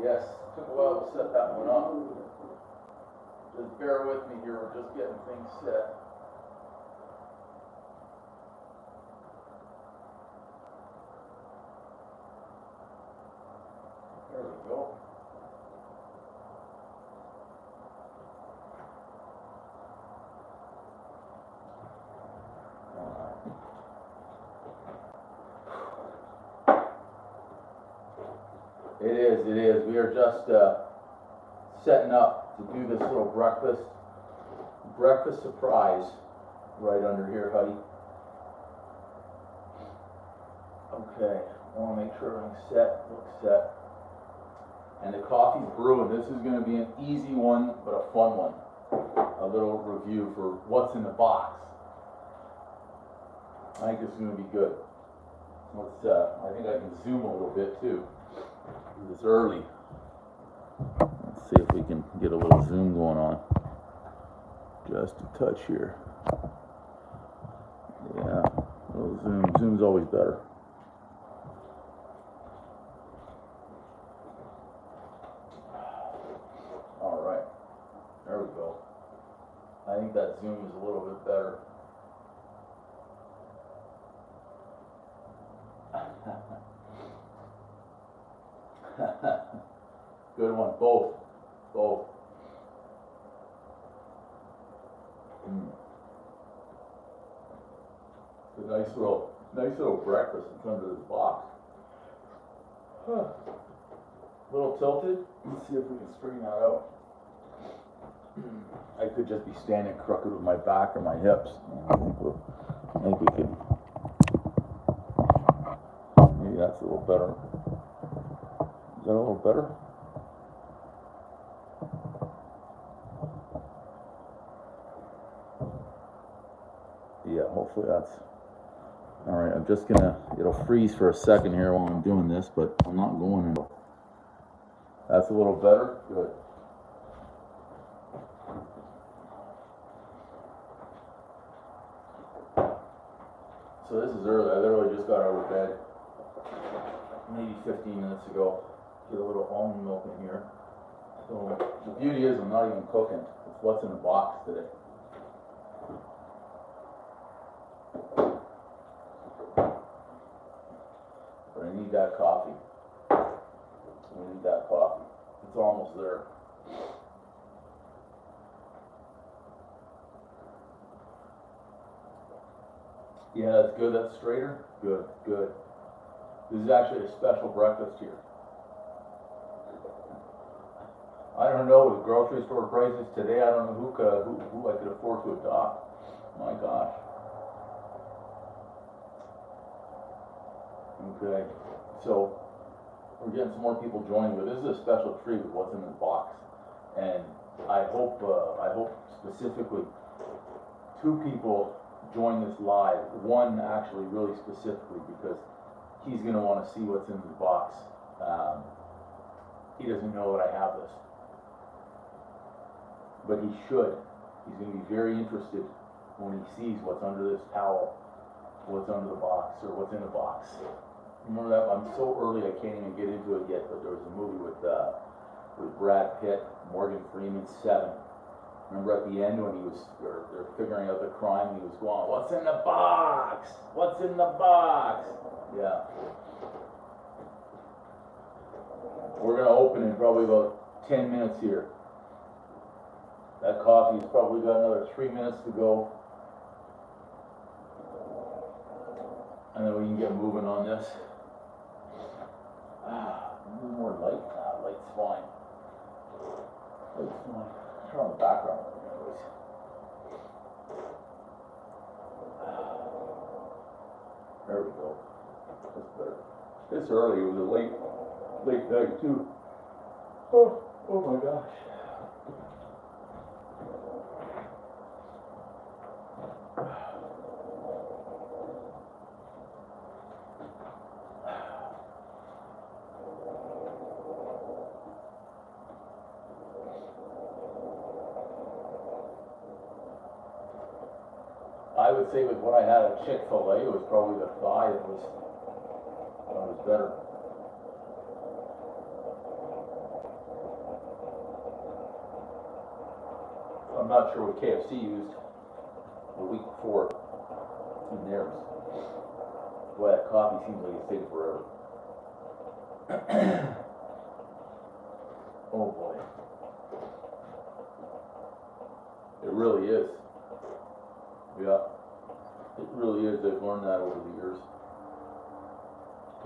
Yes, took a while to set that one up. Just bear with me here, we're just getting things set. There we go. It is. We are just setting up to do this little breakfast surprise right under here, Huddy. Okay, I want to make sure everything's set, looks set. And the coffee's brewing. This is going to be an easy one, but a fun one. A little review for what's in the box. I think this is going to be good. Let's, I think I can zoom a little bit too. It's early. Let's see if we can get a little zoom going on. Just a touch here. Yeah, a little zoom. Zoom's always better. All right, there we go. I think that zoom is a little bit better. Good one, both. It's a nice little breakfast. It's under this box. A little tilted. Let's see if we can straighten that out. I could just be standing crooked with my back or my hips. I think we could. Maybe that's a little better. Is that a little better? Yeah, hopefully that's all right. I'm just gonna, it'll freeze for a second here while I'm doing this, but I'm not going anywhere. That's a little better. Good. So this is early. I literally just got out of bed maybe 15 minutes ago. Get a little almond milk in here. So the beauty is I'm not even cooking. It's what's in the box today. But I need that coffee. We need that coffee. It's almost there. Yeah, that's good. That's straighter. Good. This is actually a special breakfast here. I don't know with grocery store prices today. I don't know who I could afford to adopt. My gosh. Okay, so we're getting some more people joining, but this is a special treat with what's in the box, and I hope specifically 2 people join this live. One actually really specifically because he's going to want to see what's in the box. He doesn't know that I have this. But he should. He's going to be very interested when he sees what's under this towel, what's under the box, or what's in the box. Remember that? I'm so early I can't even get into it yet, but there was a movie with Brad Pitt, Morgan Freeman, 7. Remember at the end when they're figuring out the crime, he was going, "What's in the box? What's in the box?" Yeah. We're going to open in probably about 10 minutes here. That coffee's probably got another 3 minutes to go. And then we can get moving on this. A little more light. Light's fine. Light's fine. Turn on the background anyways. There we go. That's better. It's early. It was a late night too. Oh my gosh. would say with what I had at Chick-fil-A, it was probably the thigh that was better. I'm not sure what KFC used the week before in theirs. Boy, that coffee seems like it's taking forever. Oh boy. It really is. Yeah. It really is. I've learned that over the years.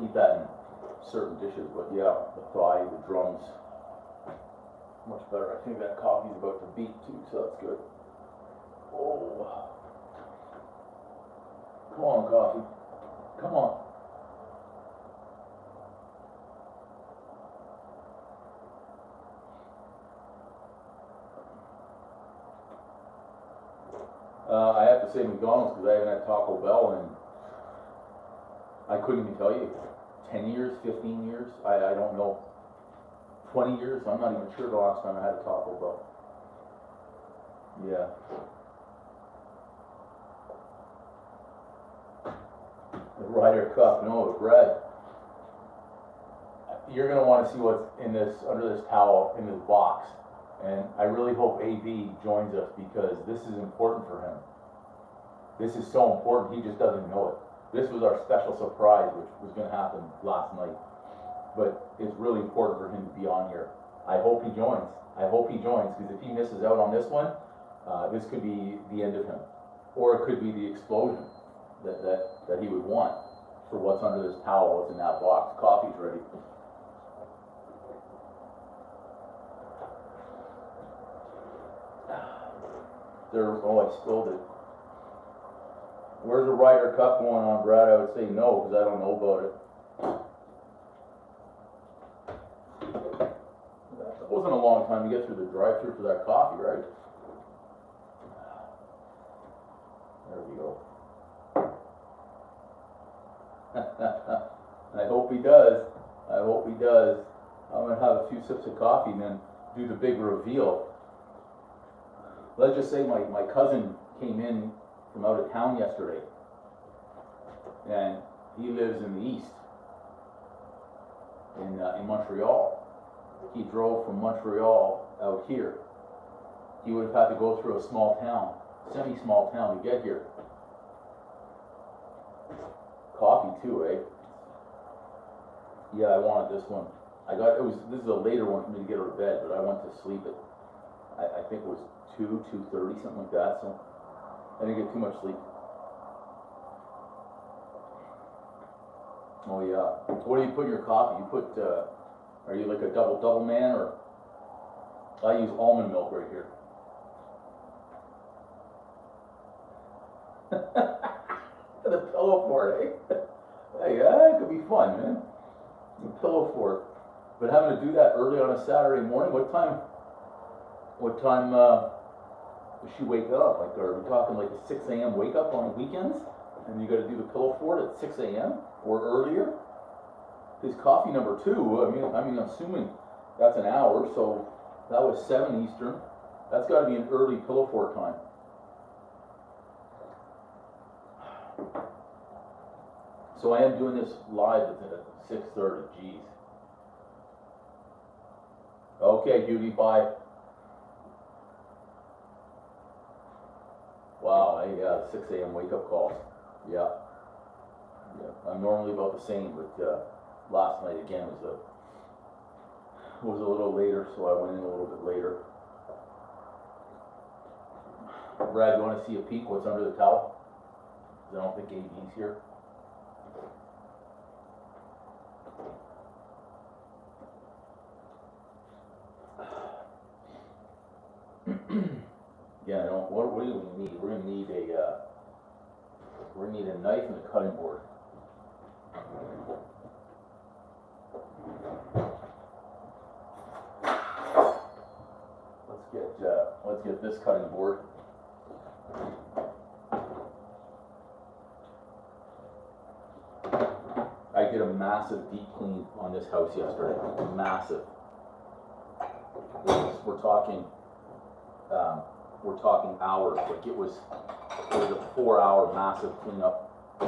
Eat that in certain dishes, but yeah, the thigh, the drums, much better. I think that coffee's about to beat too, so that's good. Oh. Come on, coffee. Come on. I have to say McDonald's because I haven't had Taco Bell in, I couldn't even tell you, 10 years, 15 years, I don't know, 20 years, I'm not even sure the last time I had a Taco Bell. Yeah. The Ryder Cup, no, the bread. You're going to want to see what's in this, under this towel, in this box. And I really hope AB joins us because this is important for him. This is so important, he just doesn't know it. This was our special surprise, which was going to happen last night. But it's really important for him to be on here. I hope he joins. I hope he joins, because if he misses out on this one, this could be the end of him. Or it could be the explosion that he would want for what's under this towel, what's in that box. Coffee's ready. Oh, I spilled it. Where's the Ryder Cup going on, Brad? I would say no, because I don't know about it. It wasn't a long time to get through the drive-thru for that coffee, right? There we go. I hope he does. I hope he does. I'm going to have a few sips of coffee and then do the big reveal. Let's just say my cousin came in from out of town yesterday, and he lives in the east, in Montreal. He drove from Montreal out here. He would have had to go through a small town, semi-small town to get here. Coffee too, eh? Yeah, I wanted this one. This is a later one for me to get out of bed, but I went to sleep at, I think it was 2:30, something like that, so I didn't get too much sleep. Oh yeah. What do you put in your coffee? You put, are you like a double man, or? I use almond milk right here. The pillow fort, eh? Hey, yeah, it could be fun, man. The pillow fort. But having to do that early on a Saturday morning, what time does she wake up? Like, are we talking like a 6 a.m. wake up on weekends? And you got to do the pillow fort at 6 a.m. or earlier? His coffee number 2, I mean, I'm assuming that's an hour, so that was 7 Eastern. That's got to be an early pillow fort time. So I am doing this live at 6:30, geez. Okay, Judy, bye. Wow, 6 a.m. wake up calls. Yeah. I'm normally about the same, but last night again was a little later, so I went in a little bit later. Brad, you want to see a peek what's under the towel? I don't think AB's here. Yeah, what do we need? We're gonna need a knife and a cutting board. Let's get this cutting board. I did a massive deep clean on this house yesterday. Massive. We're talking we're talking hours. Like it was a 4-hour massive cleanup. I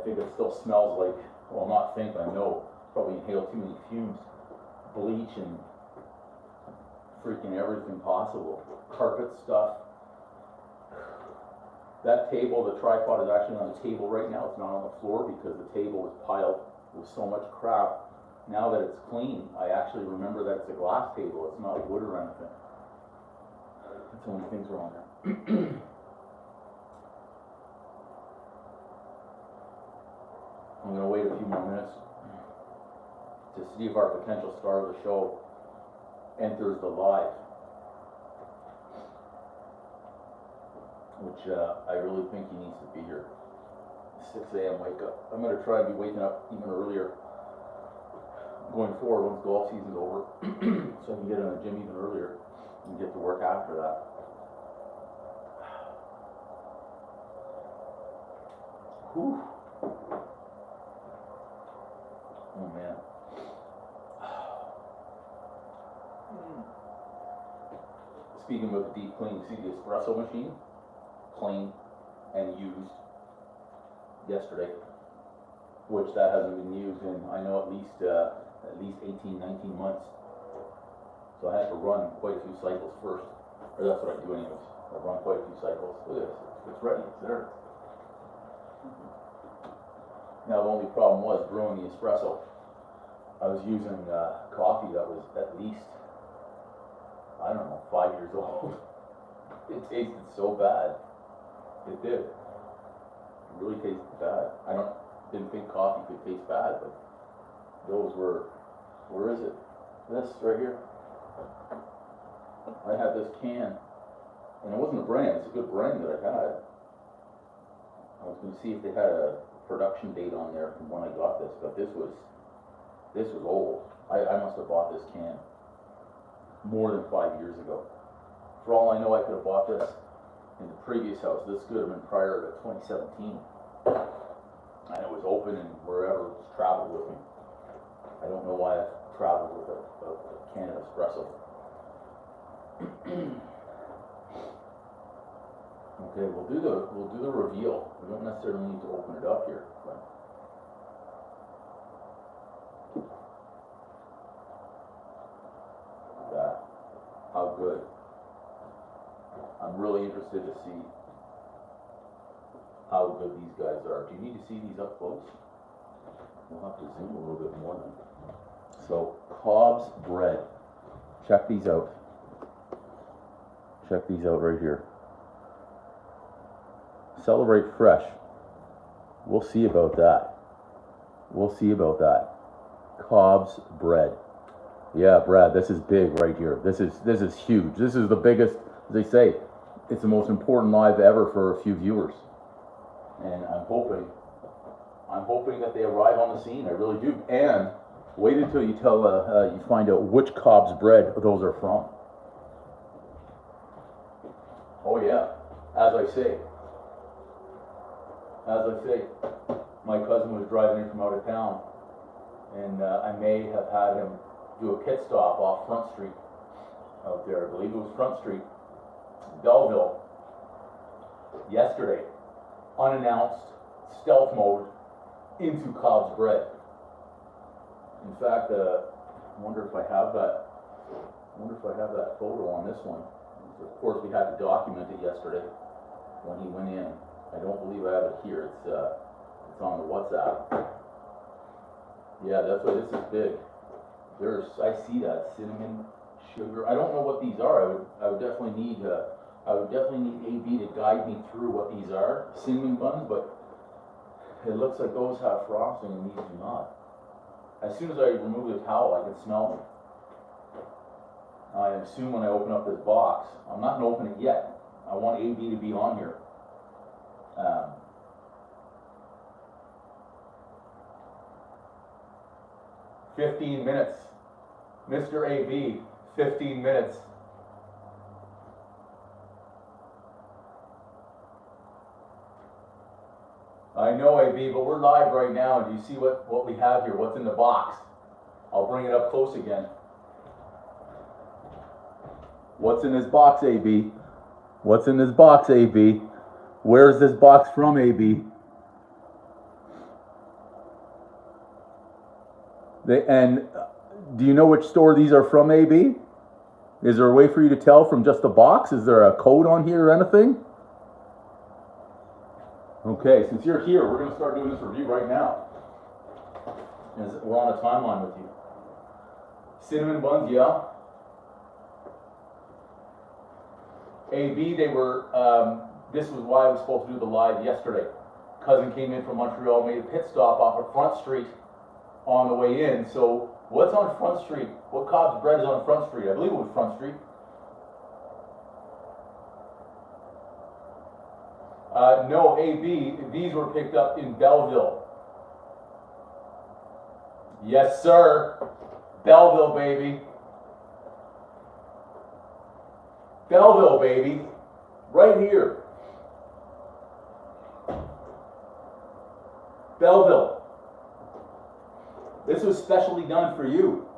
think it still smells like, well, not think, I know, probably inhaled too many fumes, bleach and freaking everything possible. Carpet stuff. That table, the tripod is actually on the table right now. It's not on the floor because the table was piled with so much crap. Now that it's clean, I actually remember that it's a glass table. It's not wood or anything. That's the only things wrong there. I'm going to wait a few more minutes to see if our potential star of the show enters the live, which I really think he needs to be here. 6 a.m. wake up. I'm going to try to be waking up even earlier going forward once golf season's over, so I can get in the gym even earlier and get to work after that. Whew. Oh man. Speaking of the deep clean, see the espresso machine? Clean and used yesterday, which that hasn't been used in, I know, at least 18, 19 months. So I had to run quite a few cycles first, or that's what I do anyways. I run quite a few cycles. Look at this, it's ready, it's there. Now the only problem was brewing the espresso. I was using coffee that was at least, I don't know, 5 years old. It tasted so bad. It did. It really tasted bad. Didn't think coffee could taste bad, but those were, where is it? This right here. I had this can, and it wasn't a brand, it's a good brand that I had. I was going to see if they had a production date on there from when I got this, but this was old. I must have bought this can more than 5 years ago. For all I know, I could have bought this in the previous house. This could have been prior to 2017. And it was open and wherever it's traveled with me. I don't know why I traveled with a can of espresso. Okay, we'll do the reveal. We don't necessarily need to open it up here, but that, how good. I'm really interested to see how good these guys are. Do you need to see these up close? We'll have to zoom a little bit more then. So, Cobs bread. Check these out. Check these out right here. Celebrate fresh. We'll see about that. We'll see about that. Cobs bread. Yeah, Brad, this is big right here. This is huge. This is the biggest, as they say, it's the most important live ever for a few viewers. And I'm hoping that they arrive on the scene. I really do. And wait until you you find out which Cobs bread those are from. Oh yeah, as I say, my cousin was driving in from out of town, and I may have had him do a pit stop off Front Street out there. I believe it was Front Street, Belleville, yesterday, unannounced, stealth mode, into Cobs bread. In fact, I wonder if I have that photo on this one. Of course, we had to document it yesterday when he went in. I don't believe I have it here. It's on the WhatsApp. Yeah, that's why this is big. I see that cinnamon, sugar. I don't know what these are. I would definitely need AB to guide me through what these are. Cinnamon buns, but it looks like those have frosting and these do not. As soon as I remove the towel, I can smell them. I assume when I open up this box, I'm not going to open it yet. I want AB to be on here. 15 minutes. Mr. AB, 15 minutes. I know, AB, but we're live right now. Do you see what we have here? What's in the box? I'll bring it up close again. What's in this box, AB? What's in this box, AB? Where's this box from, AB? And do you know which store these are from, AB? Is there a way for you to tell from just the box? Is there a code on here or anything? Okay, since you're here, we're going to start doing this review right now. We're on a timeline with you. Cinnamon buns, yeah. AB, they were, this was why I was supposed to do the live yesterday. Cousin came in from Montreal, made a pit stop off of Front Street on the way in. So what's on Front Street? What Cobs bread is on Front Street? I believe it was Front Street. No, AB, these were picked up in Belleville. Yes, sir. Belleville, baby. Belleville, baby. Right here. Belleville. This was specially done for you.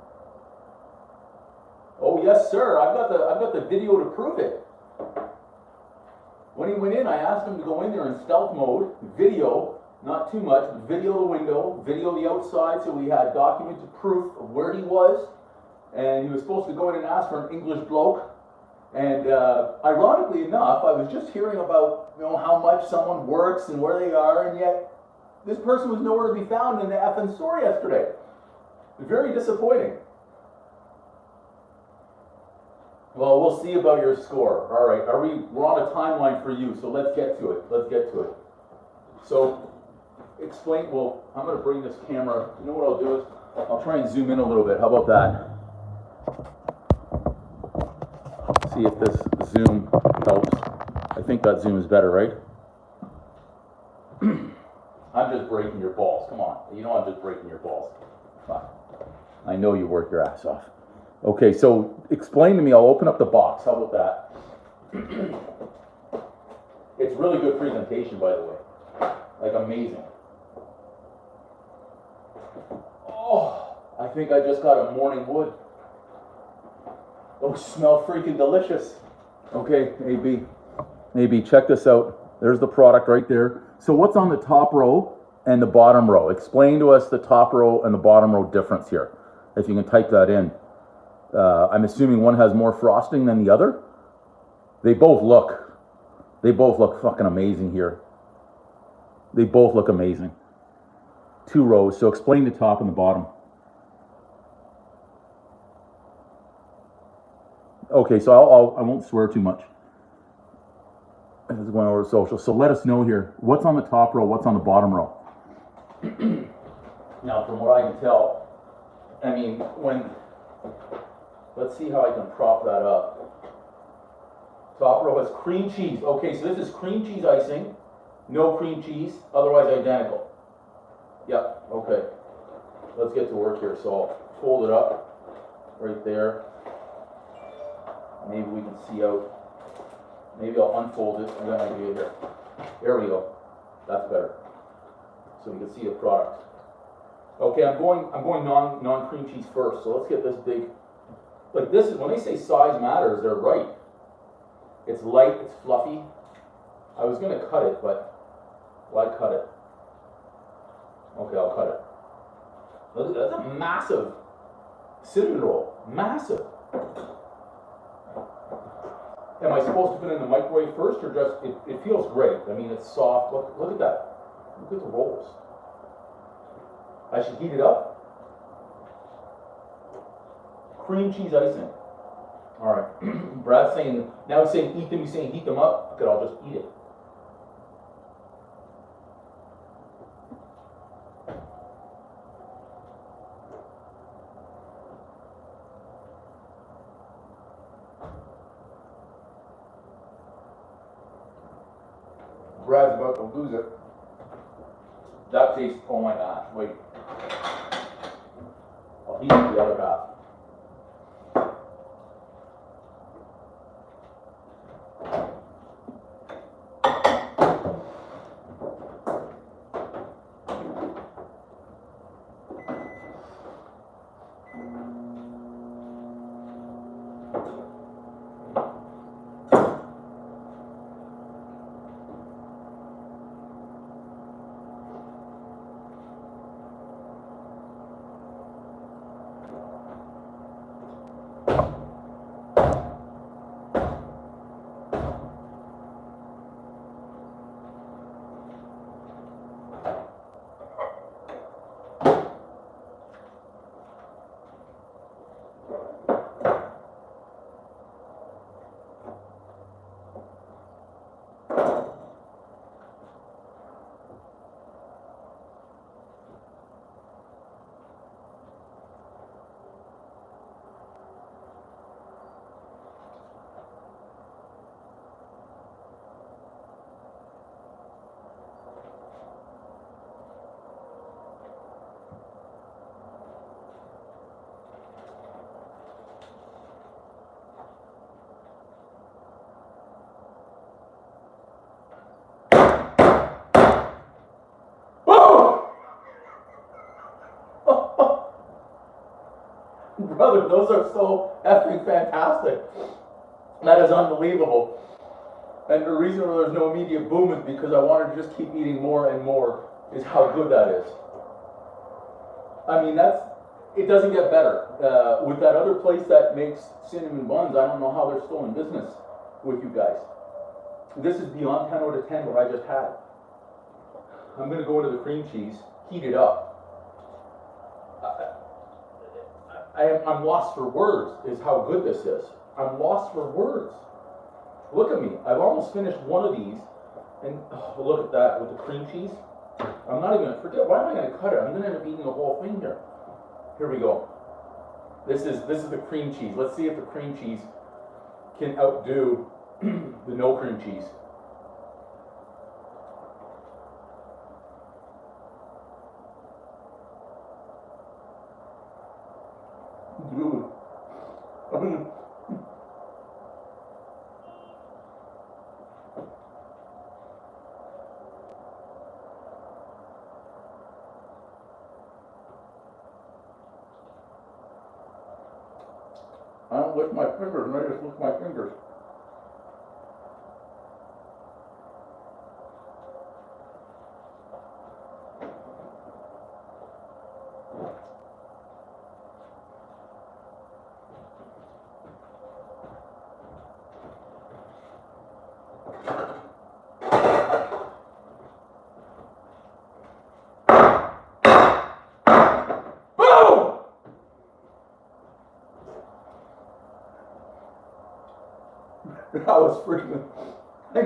Oh yes, sir. I've got the video to prove it. When he went in, I asked him to go in there in stealth mode, video, not too much, but video the window, video the outside, so we had documented proof of where he was. And he was supposed to go in and ask for an English bloke. And ironically enough, I was just hearing about how much someone works and where they are, and yet this person was nowhere to be found in the effing store yesterday. Very disappointing. Well, we'll see about your score. All right, we're on a timeline for you, so let's get to it. Let's get to it. So, explain, well, I'm going to bring this camera. You know what I'll do is, I'll try and zoom in a little bit. How about that? See if this zoom helps. I think that zoom is better, right? I'm just breaking your balls. Come on. You know I'm just breaking your balls. I know you work your ass off. Okay, so explain to me. I'll open up the box. How about that? It's really good presentation, by the way. Like, amazing. Oh, I think I just got a morning wood. Those smell freaking delicious. Okay, AB, check this out. There's the product right there. So what's on the top row and the bottom row? Explain to us the top row and the bottom row difference here. If you can type that in. I'm assuming one has more frosting than the other. They both look fucking amazing here. They both look amazing. Two rows. So explain the top and the bottom. Okay, so I won't swear too much. This is going over to social. So let us know here. What's on the top row? What's on the bottom row? Now, from what I can tell, I mean, let's see how I can prop that up. Top row has cream cheese. Okay, so this is cream cheese icing. No cream cheese, otherwise identical. Yep, okay. Let's get to work here. So I'll fold it up right there. Maybe we can see out. Maybe I'll unfold it. I got an idea here. There we go. That's better. So we can see the product. Okay, I'm going non-cream cheese first. So let's get this big. Like, this is, when they say size matters, they're right. It's light, it's fluffy. I was gonna cut it, but why cut it? Okay, I'll cut it. That's a massive cinnamon roll. Massive. Am I supposed to put it in the microwave first, or just, it feels great. I mean, it's soft. Look at that. Look at the rolls. I should heat it up. Cream cheese icing. All right. Brad's saying, now he's saying eat them, he's saying heat them up. Okay, I'll just eat it. Brad's about to lose it. That tastes, oh my gosh, wait. I'll heat the other half. Brother, those are so effing fantastic. That is unbelievable. And the reason why there's no immediate boom is because I wanted to just keep eating more and more, is how good that is. I mean, it doesn't get better. With that other place that makes cinnamon buns, I don't know how they're still in business with you guys. This is beyond 10 out of 10 what I just had. I'm going to go into the cream cheese, heat it up. I'm lost for words, is how good this is. I'm lost for words. Look at me. I've almost finished one of these, and look at that with the cream cheese. I'm not even, forget, why am I going to cut it? I'm going to end up eating the whole thing here. Here we go. This is the cream cheese. Let's see if the cream cheese can outdo the no cream cheese. Dude. I don't lick my fingers, I just lick my fingers. That was freaking, I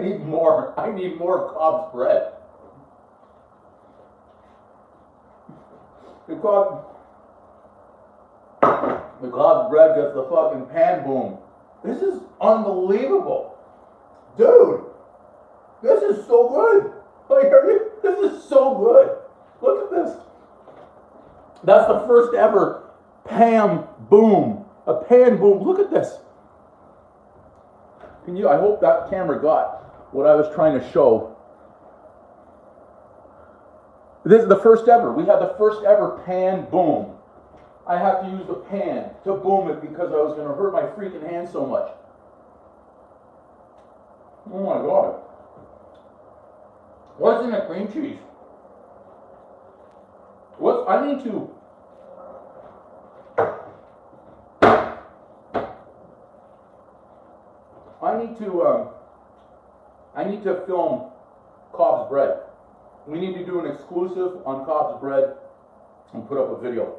need more Cobs bread. The Cobs bread gets the fucking pan boom. This is unbelievable. Dude, this is so good. Like, this is so good. Look at this. That's the first ever pan boom. A pan boom. Look at this. I hope that camera got what I was trying to show. This is the first ever. We had the first ever pan boom. I have to use the pan to boom it because I was going to hurt my freaking hand so much. Oh my God. What's in the cream cheese? I need to film Cobs bread. We need to do an exclusive on Cobs bread and put up a video.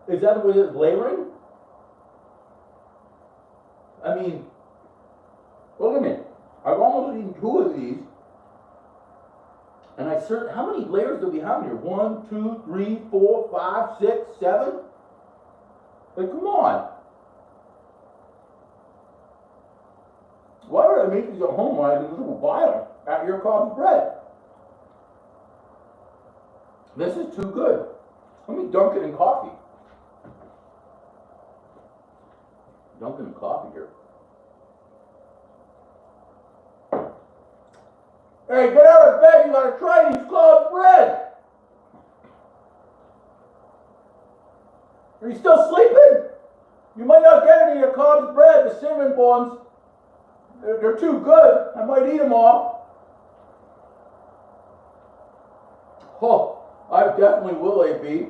Is that what it's layering? I mean, look at me. I've almost eaten 2 of these. And how many layers do we have here? 1, 2, 3, 4, 5, 6, 7? Like, come on. Why would I make these at home when I can just buy them at your Cobs bread? This is too good. Let me dunk it in coffee. Dunk it in coffee here. Hey, get out of bed, you gotta try these Cobs bread! Are you still sleeping? You might not get any of Cobs bread, the cinnamon buns. They're too good. I might eat them all. Oh, I definitely will, AB.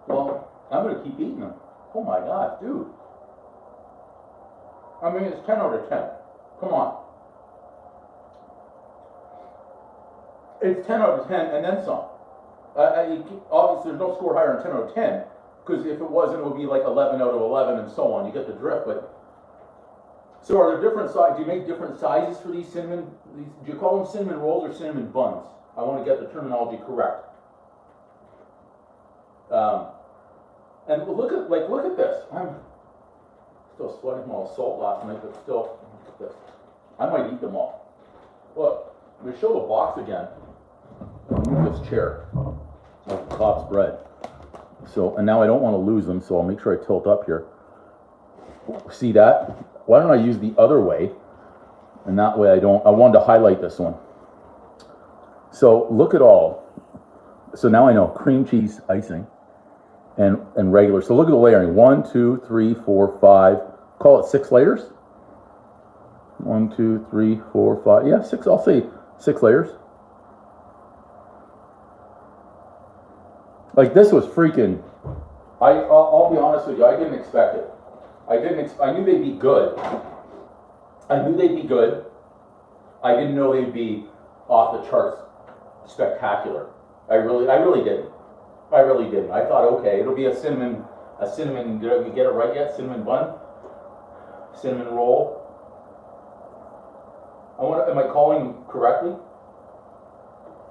Well, I'm going to keep eating them. Oh my God, dude. I mean, it's 10 out of 10. Come on. It's 10 out of 10 and then some. Obviously, there's no score higher than 10 out of 10. Because if it wasn't, it would be like 11 out of 11 and so on. You get the drift. But so are there different sizes? Do you make different sizes for these cinnamon? Do you call them cinnamon rolls or cinnamon buns? I want to get the terminology correct. And look at this. I'm still sweating from all the salt last night, but still, look at this. I might eat them all. Look, I'm going to show the box again. Move this chair of Cobs bread. So, and now I don't want to lose them, so I'll make sure I tilt up here. See that? Why don't I use the other way? And that way I wanted to highlight this one. So look at all. So now I know cream cheese icing and regular. So look at the layering. 1, 2, 3, 4, 5. Call it 6 layers. 1, 2, 3, 4, 5. Yeah, 6. I'll say 6 layers. Like this was freaking. I'll be honest with you. I didn't expect it. I knew they'd be good. I knew they'd be good. I didn't know they'd be off the charts spectacular. I really didn't. I really didn't. I thought, okay, it'll be a cinnamon, did we get it right yet? Cinnamon bun? Cinnamon roll? Am I calling them correctly?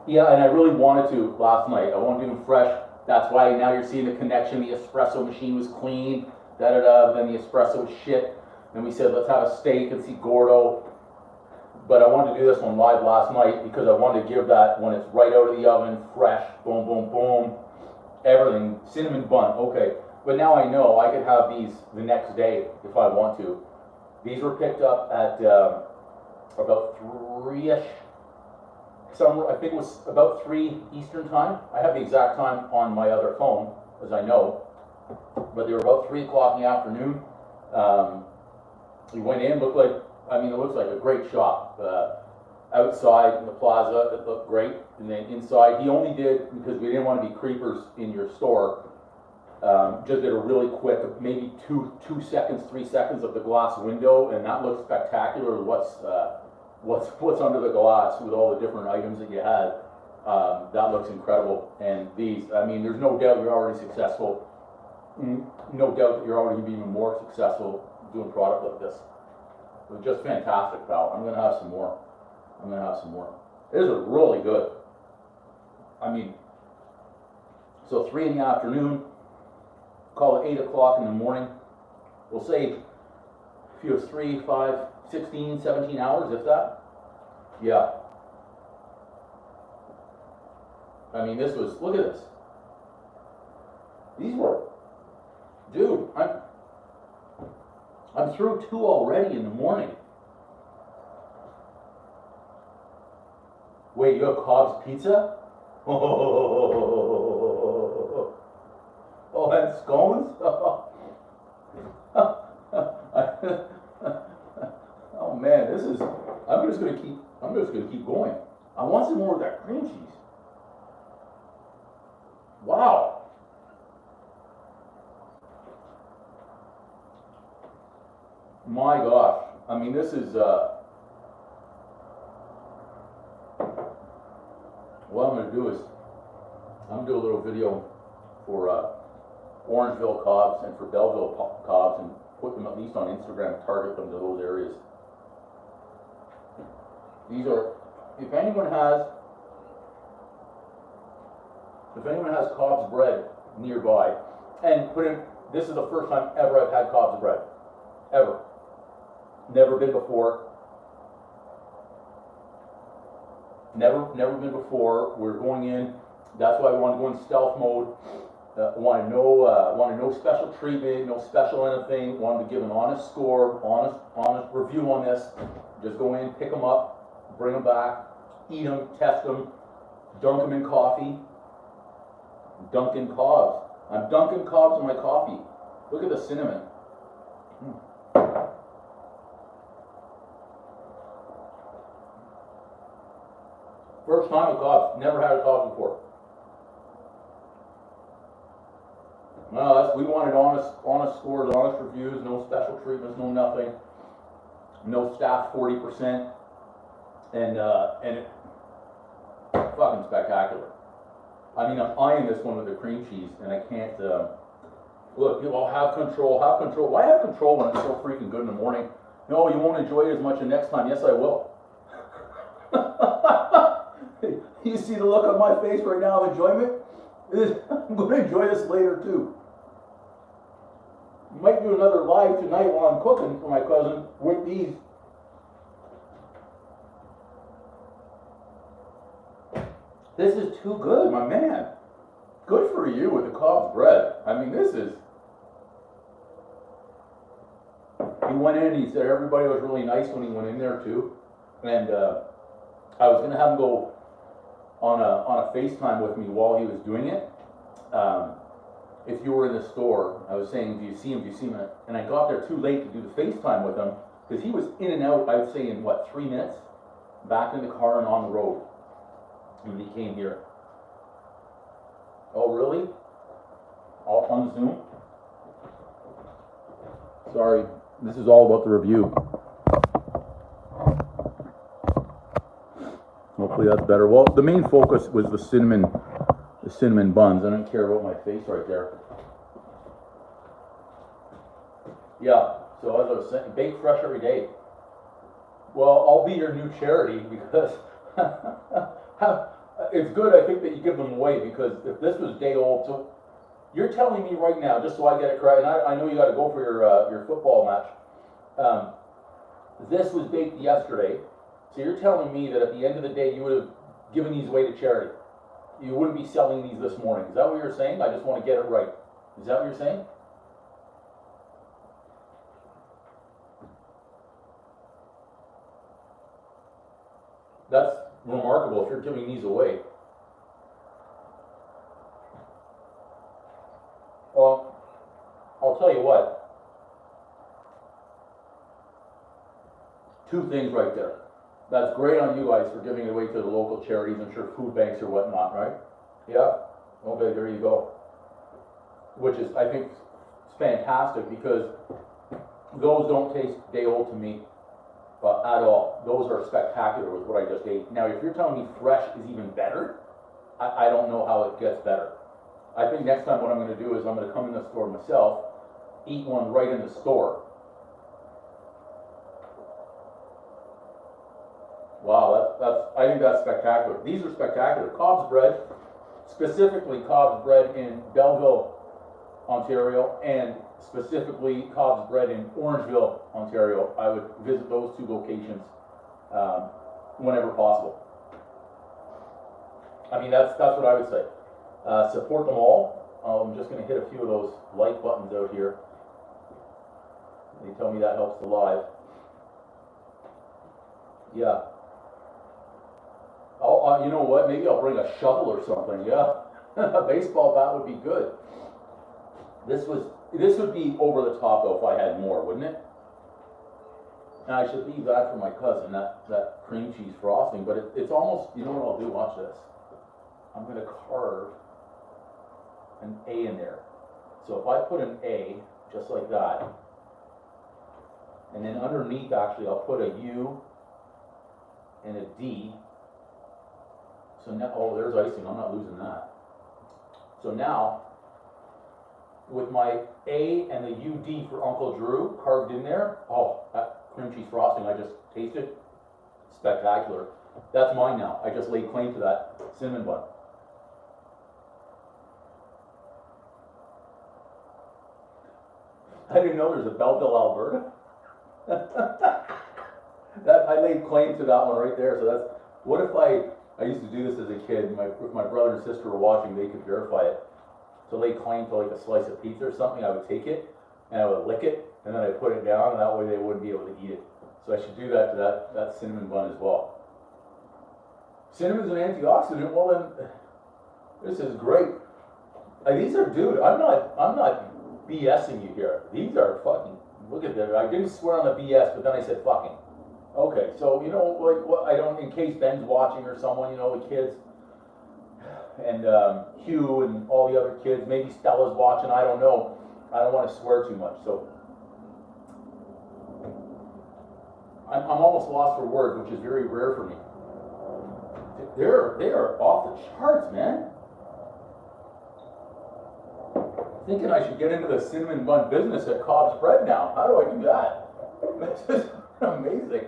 Yeah, and I really wanted to last night. I wanted to do them fresh. That's why now you're seeing the connection. The espresso machine was clean, then the espresso was shit. And we said, let's have a steak and see Gordo. But I wanted to do this one live last night because I wanted to give that when it's right out of the oven, fresh, boom, boom, boom, everything. Cinnamon bun, okay. But now I know I could have these the next day if I want to. These were picked up at about 3-ish. I think it was about 3 Eastern time. I have the exact time on my other phone, as I know. But they were about 3 o'clock in the afternoon. We went in, it looks like a great shop. Outside in the plaza, it looked great. And then inside, he only did, because we didn't want to be creepers in your store, just did a really quick, maybe 2 seconds, 3 seconds of the glass window, and that looked spectacular. What's under the glass with all the different items that you had. That looks incredible. And these, I mean, there's no doubt you're already successful. No doubt that you're already even more successful doing a product like this. It was just fantastic, pal. I'm gonna have some more. This is really good. I mean, so 3 in the afternoon, call it 8 o'clock in the morning. We'll say if you have 3, 5, 16, 17 hours, if that. Yeah. I mean, this was, look at this. These were, dude, I'm through 2 already in the morning. Wait, you have Cobs pizza? Oh, and scones? Oh man, this is, I'm just gonna keep going. I want some more of that cream cheese. Wow. My gosh. I mean, this is, what I'm gonna do is, I'm gonna do a little video for Orangeville Cobs and for Belleville Cobs and put them at least on Instagram, target them to those areas. These are, if anyone has Cobs bread nearby, and this is the first time ever I've had Cobs bread, ever. Never been before. Never been before. We're going in. That's why I want to go in stealth mode. Want no special treatment, no special anything. Want to give an honest score, honest review on this. Just go in, pick them up, bring them back, eat them, test them, dunk them in coffee. Dunkin' Cobs. I'm dunking Cobs in my coffee. Look at the cinnamon. First time with Cobs. Never had a Cobs before. No, we wanted honest scores, honest reviews, no special treatments, no nothing. No staff 40%. And it fucking spectacular. I mean, I'm eyeing this one with the cream cheese, and I can't, look, people have control. Why have control when it's so freaking good in the morning? No, you won't enjoy it as much the next time. Yes, I will. You see the look on my face right now of enjoyment? I'm going to enjoy this later, too. Might do another live tonight while I'm cooking for my cousin with these. This is too good, my man. Good for you with the Cobs bread. I mean, this is... He went in and he said everybody was really nice when he went in there, too. And I was going to have him go on a FaceTime with me while he was doing it. If you were in the store, I was saying, do you see him? And I got there too late to do the FaceTime with him because he was in and out, I would say, in 3 minutes, back in the car and on the road when he came here. Oh, really? All on Zoom? Sorry, this is all about the review. Hopefully that's better. Well, the main focus was the cinnamon buns. I don't care about my face right there. Yeah, so as I was saying, bake fresh every day. Well, I'll be your new charity because it's good, I think, that you give them away, because if this was day old, so you're telling me right now, just so I get it correct, and I know you got to go for your football match. This was baked yesterday, so you're telling me that at the end of the day you would have given these away to charity. You wouldn't be selling these this morning. Is that what you're saying? I just want to get it right. Is that what you're saying? That's remarkable if you're giving these away. Well, I'll tell you what. 2 things right there. That's great on you guys for giving it away to the local charities, I'm sure food banks or whatnot, right? Yeah? Okay, there you go. Which is, I think, fantastic, because those don't taste day old to me at all. Those are spectacular with what I just ate. Now, if you're telling me fresh is even better, I don't know how it gets better. I think next time what I'm going to do is I'm going to come in the store myself, eat one right in the store. Wow, I think that's spectacular. These are spectacular. Cobs bread, specifically Cobs bread in Belleville, Ontario, and specifically Cobs bread in Orangeville, Ontario. I would visit those 2 locations whenever possible. I mean, that's what I would say. Support them all. I'm just going to hit a few of those like buttons out here. They tell me that helps the live. Yeah. You know what? Maybe I'll bring a shovel or something. Yeah, a baseball bat would be good. This would be over the top though if I had more, wouldn't it? And I should leave that for my cousin, that cream cheese frosting. But it's almost. You know what I'll do? Watch this. I'm going to carve an A in there. So if I put an A just like that, and then underneath actually I'll put a U and a D. So now, oh, there's icing, I'm not losing that. So now, with my A and the UD for Uncle Drew carved in there, oh, that cream cheese frosting I just tasted, spectacular. That's mine now. I just laid claim to that cinnamon bun. I didn't know there's a Belleville, Alberta. I laid claim to that one right there. So that's, what if I used to do this as a kid, if my brother and sister were watching, they could verify it. To lay claim to like a slice of pizza or something, I would take it, and I would lick it, and then I'd put it down, and that way they wouldn't be able to eat it. So I should do that to that cinnamon bun as well. Cinnamon's an antioxidant, well then, this is great. These are, dude, I'm not BSing you here. These are fucking, look at that. I didn't swear on the BS, but then I said fucking. Okay, so, you know, like, what, I don't, in case Ben's watching or someone, you know, the kids, and Hugh and all the other kids, maybe Stella's watching, I don't know. I don't want to swear too much, so. I'm almost lost for words, which is very rare for me. They are off the charts, man. Thinking I should get into the cinnamon bun business at Cobs bread now. How do I do that? This is amazing.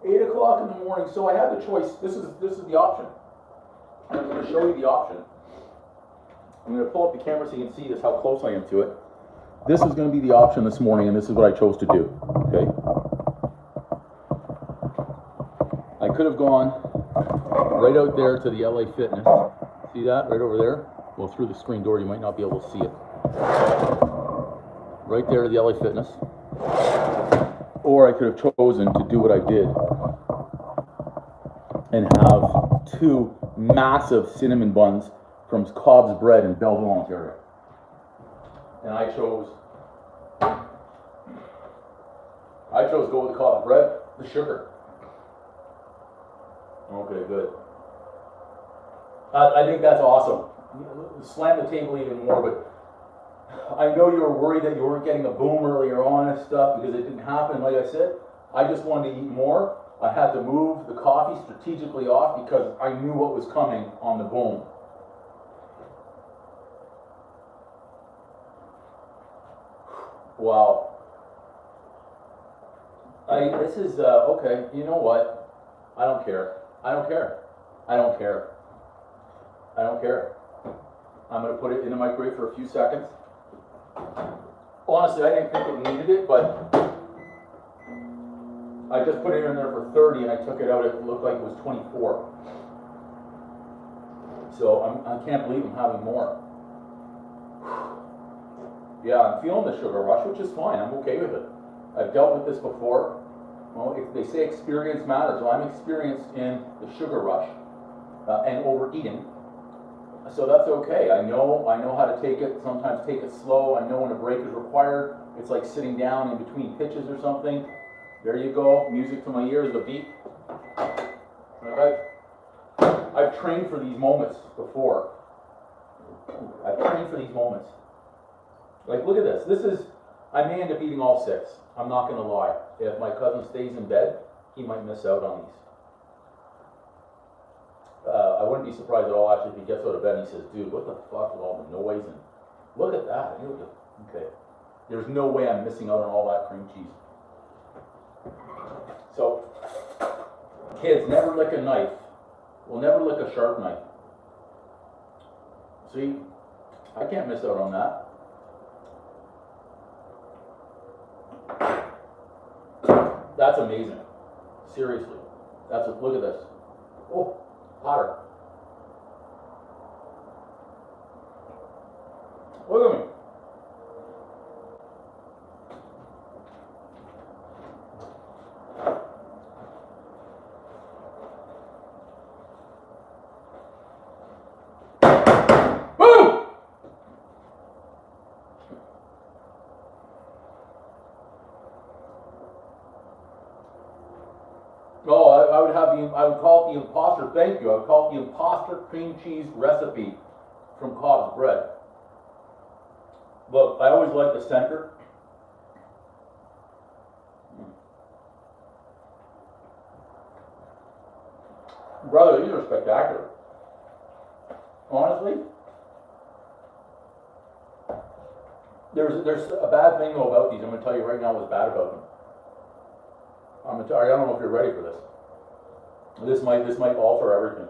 8 o'clock in the morning, so I had the choice. This is the option. I'm going to show you the option. I'm going to pull up the camera so you can see this, how close I am to it. This is going to be the option this morning, and this is what I chose to do. Okay. I could have gone right out there to the LA Fitness. See that right over there? Well, through the screen door, you might not be able to see it. Right there to the LA Fitness. Or I could have chosen to do what I did and have two massive cinnamon buns from Cobs Bread in Belleville, Ontario. And I chose to go with the Cobs Bread, the sugar. Okay, good. I think that's awesome. Slam the table even more, but I know you were worried that you weren't getting a boom earlier on and stuff because it didn't happen. Like I said, I just wanted to eat more. I had to move the coffee strategically off because I knew what was coming on the boom. Wow. This is, okay, you know what? I don't care. I don't care. I don't care. I don't care. I'm going to put it in the microwave for a few seconds. Honestly, I didn't think it needed it, but I just put it in there for 30 and I took it out, it looked like it was 24. So I can't believe I'm having more. Yeah, I'm feeling the sugar rush, which is fine, I'm okay with it. I've dealt with this before. Well, if they say experience matters, well, I'm experienced in the sugar rush and overeating. So that's okay. I know how to take it, sometimes take it slow. I know when a break is required. It's like sitting down in between pitches or something. There you go, music to my ears, the beat. I've trained for these moments before. I've trained for these moments. Like, look at this. I may end up eating all 6. I'm not going to lie. If my cousin stays in bed, he might miss out on these. I wouldn't be surprised at all, actually, if he gets out of bed and he says, dude, what the fuck with all the noise? And look at that. Okay. There's no way I'm missing out on all that cream cheese. So, kids, never lick a knife. We'll never lick a sharp knife. See, I can't miss out on that. That's amazing. Seriously. Look at this. Oh, hotter. Look at me. Boom! Oh, I would call it the imposter, thank you, I would call it the imposter cream cheese recipe from Cobs Bread. Look, I always like the center. Brother, these are spectacular. Honestly, there's a bad thing though about these. I'm going to tell you right now what's bad about them. I don't know if you're ready for this. This might alter everything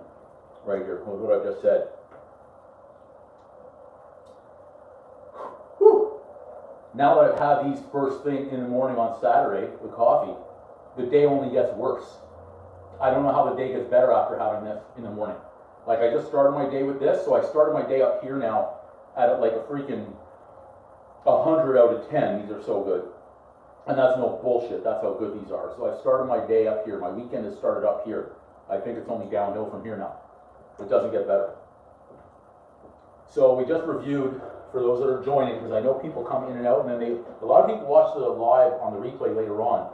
right here with what I've just said. Whew. Now that I've had these first thing in the morning on Saturday with coffee, the day only gets worse. I don't know how the day gets better after having this in the morning. Like, I just started my day with this, so I started my day up here now at like a freaking 100 out of 10. These are so good. And that's no bullshit, that's how good these are. So I started my day up here. My weekend has started up here. I think it's only downhill from here now. It doesn't get better. So we just reviewed, for those that are joining, because I know people come in and out, and then a lot of people watch the live on the replay later on.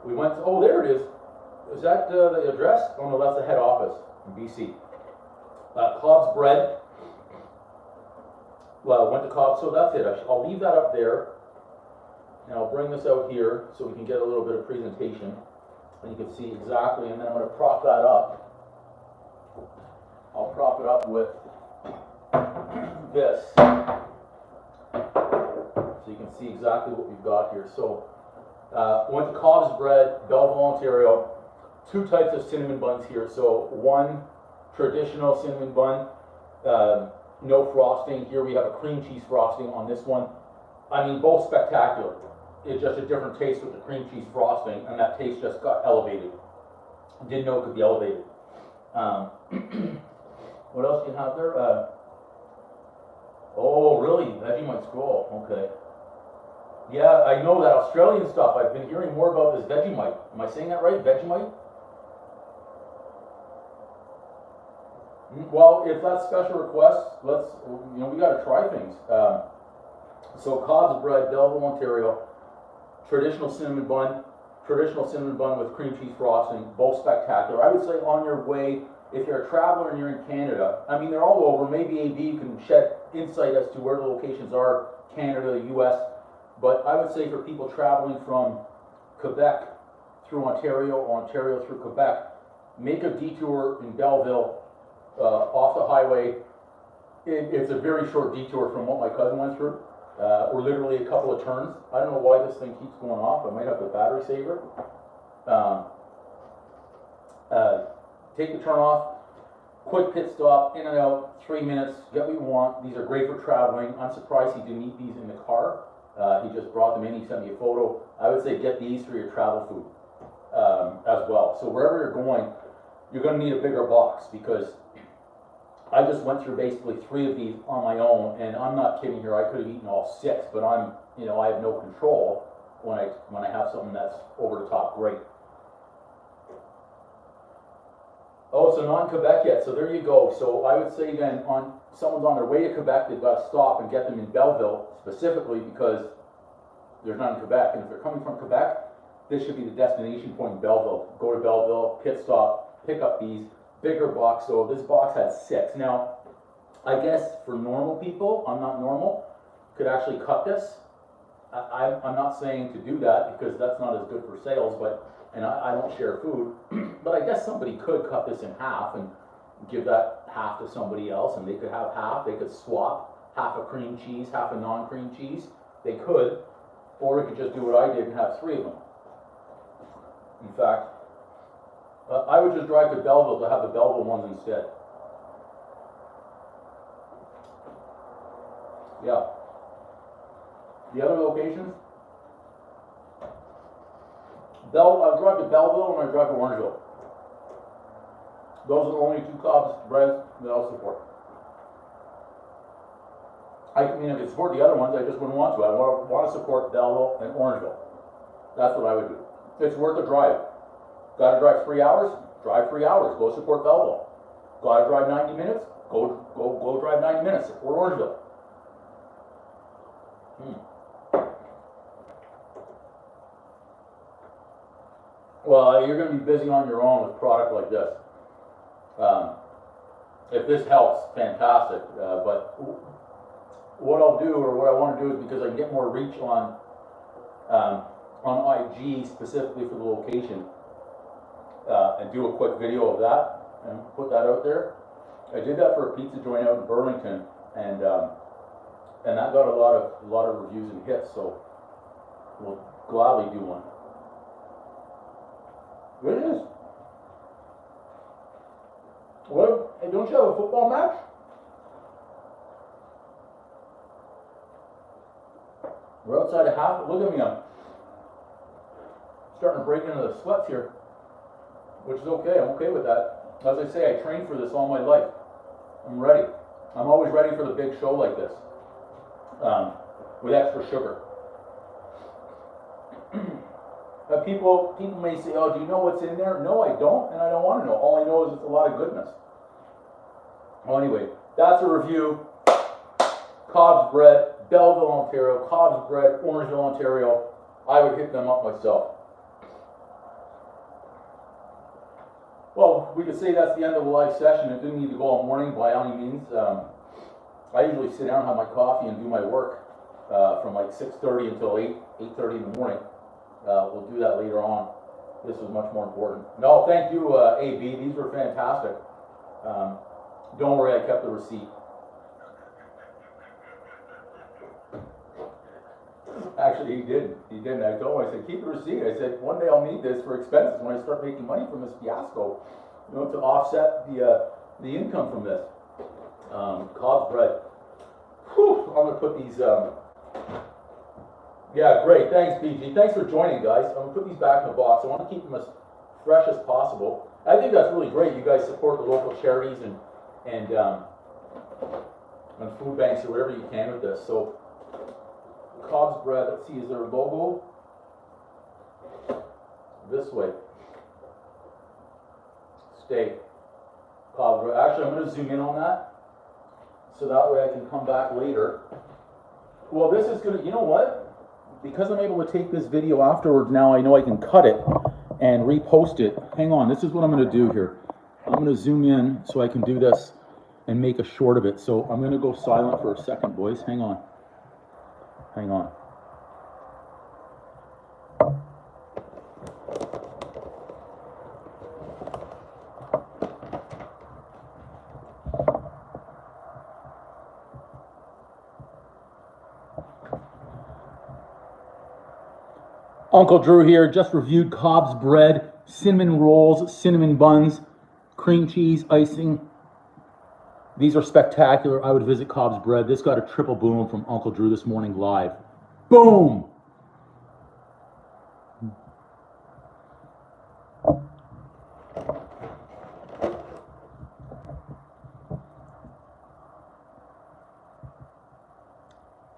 We went, oh, there it is. Is that the address? Oh no, that's the head office in BC. Cobs Bread. Well, went to Cobs, so that's it. I'll leave that up there. And I'll bring this out here so we can get a little bit of presentation. And you can see exactly, and then I'm going to prop that up. I'll prop it up with this. So you can see exactly what we've got here. So, went to Cobs Bread, Belleville, Ontario. 2 types of cinnamon buns here. So, one traditional cinnamon bun, no frosting. Here we have a cream cheese frosting on this one. I mean, both spectacular. It's just a different taste with the cream cheese frosting, and that taste just got elevated. Didn't know it could be elevated. What else do you have there? Oh, really? Vegemite scroll. Okay. Yeah, I know that Australian stuff. I've been hearing more about this Vegemite. Am I saying that right? Vegemite? Well, if that's special request, let's, we gotta try things. So Cobs bread, Belleville, Ontario, traditional cinnamon bun with cream cheese frosting, both spectacular. I would say on your way, if you're a traveler and you're in Canada, I mean, they're all over. Maybe AB you can shed insight as to where the locations are, Canada, the US. But I would say for people traveling from Quebec through Ontario, or Ontario through Quebec, make a detour in Belleville, off the highway. It's a very short detour from what my cousin went through. Or literally a couple of turns. I don't know why this thing keeps going off. I might have the battery saver. Take the turn off, quick pit stop, in and out, 3 minutes, get what you want. These are great for traveling. I'm surprised he didn't eat these in the car. He just brought them in, he sent me a photo. I would say get these for your travel food as well. So wherever you're going, you're gonna need a bigger box, because I just went through basically 3 of these on my own, and I'm not kidding here, I could have eaten all 6, but I have no control when I have something that's over the top great. Oh, so not in Quebec yet, so there you go. So I would say then, someone's on their way to Quebec, they've got to stop and get them in Belleville, specifically because there's none in Quebec, and if they're coming from Quebec, this should be the destination point in Belleville. Go to Belleville, pit stop, pick up these. Bigger box, so this box has 6. Now, I guess for normal people, I'm not normal, could actually cut this. I'm not saying to do that because that's not as good for sales, and I don't share food, but I guess somebody could cut this in half and give that half to somebody else, and they could have half, they could swap half a cream cheese, half a non-cream cheese, they could, or they could just do what I did and have 3 of them. In fact, I would just drive to Belleville to have the Belleville ones instead. Yeah. The other locations? I drive to Belleville and I drive to Orangeville. Those are the only 2 Cobs breads that I'll support. I mean, I could support the other ones, I just wouldn't want to. I want to support Belleville and Orangeville. That's what I would do. It's worth a drive. Got to drive 3 hours? Drive 3 hours. Go support Belleville. Got to drive 90 minutes? Go drive 90 minutes. Support Orangeville. Well, you're going to be busy on your own with a product like this. If this helps, fantastic. But what I'll do, or what I want to do, is because I can get more reach on IG specifically for the location, and do a quick video of that and put that out there. I did that for a pizza joint out in Burlington, and that got a lot of reviews and hits. So we'll gladly do one. What it is? What? Hey, don't you have a football match? We're outside of half. Look at me, I'm starting to break into the sweats here, which is okay. I'm okay with that. As I say, I trained for this all my life. I'm ready. I'm always ready for the big show like this, with extra sugar. People may say, oh, do you know what's in there? No, I don't, and I don't want to know. All I know is it's a lot of goodness. Well, anyway, that's a review. Cobs bread, Belleville, Ontario. Cobs bread, Orangeville, Ontario. I would hit them up myself. Well, we could say that's the end of the live session. It didn't need to go all morning by any means. I usually sit down, have my coffee, and do my work from like 6:30 until 8:30 in the morning. We'll do that later on. This was much more important. No, thank you, AB. These were fantastic. Don't worry, I kept the receipt. Actually, he didn't. He didn't. I told him, I said, keep the receipt. I said, one day I'll need this for expenses when I start making money from this fiasco, to offset the income from this. Cobs bread. Whew, I'm going to put these, yeah, great. Thanks, BG. Thanks for joining, guys. I'm going to put these back in the box. I want to keep them as fresh as possible. I think that's really great. You guys support the local charities and food banks or whatever you can with this. So, Cobs bread, let's see, is there a logo? This way. Stay. Cobs bread. Actually, I'm going to zoom in on that, so that way I can come back later. Well, this is going to, you know what? Because I'm able to take this video afterwards now, I know I can cut it and repost it. Hang on, this is what I'm going to do here. I'm going to zoom in so I can do this and make a short of it. So I'm going to go silent for a second, boys. Hang on. Hang on. Uncle Drew here, just reviewed Cobs bread, cinnamon rolls, cinnamon buns, cream cheese, icing. These are spectacular. I would visit Cobs bread. This got a triple boom from Uncle Drew this morning live. Boom!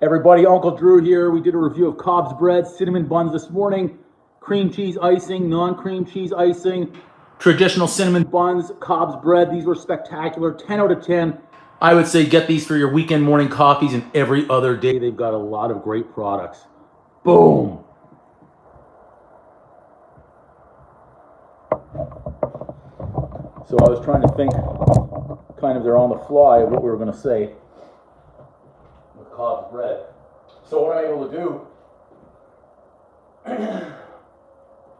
Everybody, Uncle Drew here. We did a review of Cobs bread, cinnamon buns this morning, cream cheese icing, non-cream cheese icing, traditional cinnamon buns, Cobs bread. These were spectacular. 10 out of 10. I would say get these for your weekend morning coffees and every other day. They've got a lot of great products. Boom. So I was trying to think kind of there on the fly of what we were going to say. Cobs bread. So what I'm able to do,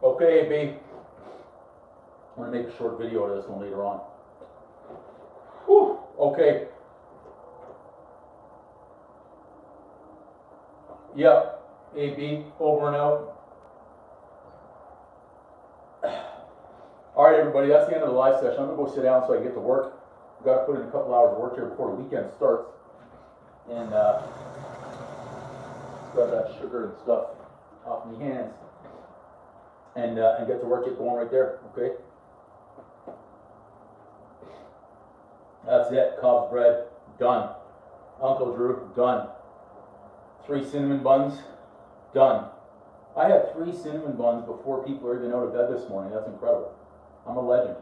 okay, babe, I'm going to make a short video out of this one later on. Whew. Okay. Yep, AB, over and out. Alright everybody, that's the end of the live session. I'm going to go sit down so I can get to work. I've got to put in a couple hours of work here before the weekend starts. And got that sugar and stuff off my hands, and get to work, get going right there. Okay, that's it. Cobs bread done. Uncle Drew done. 3 cinnamon buns done. I had 3 cinnamon buns before people are even out of bed this morning. That's incredible. I'm a legend.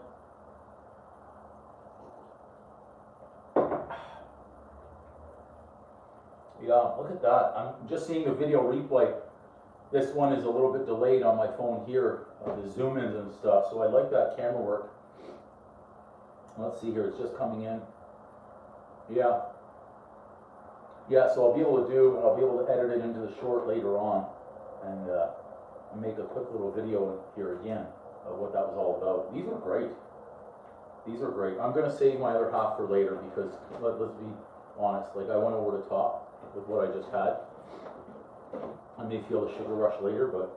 Yeah, look at that. I'm just seeing the video replay. This one is a little bit delayed on my phone here, the zoom ins and stuff, so I like that camera work. Let's see here, it's just coming in. Yeah. Yeah, so I'll be able to edit it into the short later on and make a quick little video here again of what that was all about. These are great. These are great. I'm going to save my other half for later because, let's be honest, like I went over the top with what I just had. I may feel the sugar rush later, but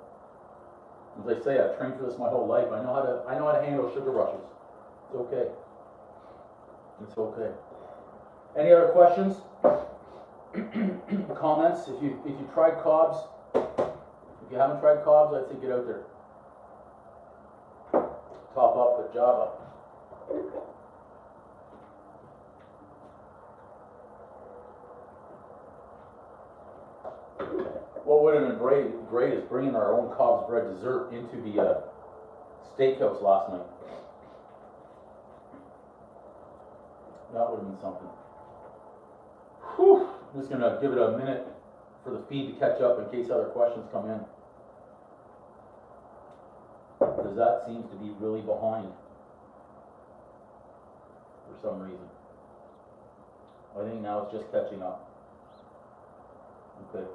as I say, I've trained for this my whole life. I know how to handle sugar rushes. It's okay. It's okay. Any other questions? Comments? If you tried Cobs, if you haven't tried Cobs, I'd say get out there. Top up with Java. What would have been great is bringing our own Cobs bread dessert into the steakhouse last night. That would have been something. Whew. I'm just going to give it a minute for the feed to catch up in case other questions come in. Because that seems to be really behind for some reason. I think now it's just catching up. Okay.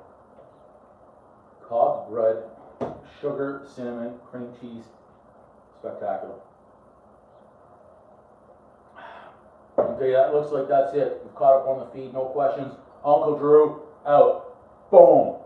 Cobs bread, sugar, cinnamon, cream cheese, spectacular. Okay, that looks like that's it. We've caught up on the feed, no questions. Uncle Drew, out. Boom.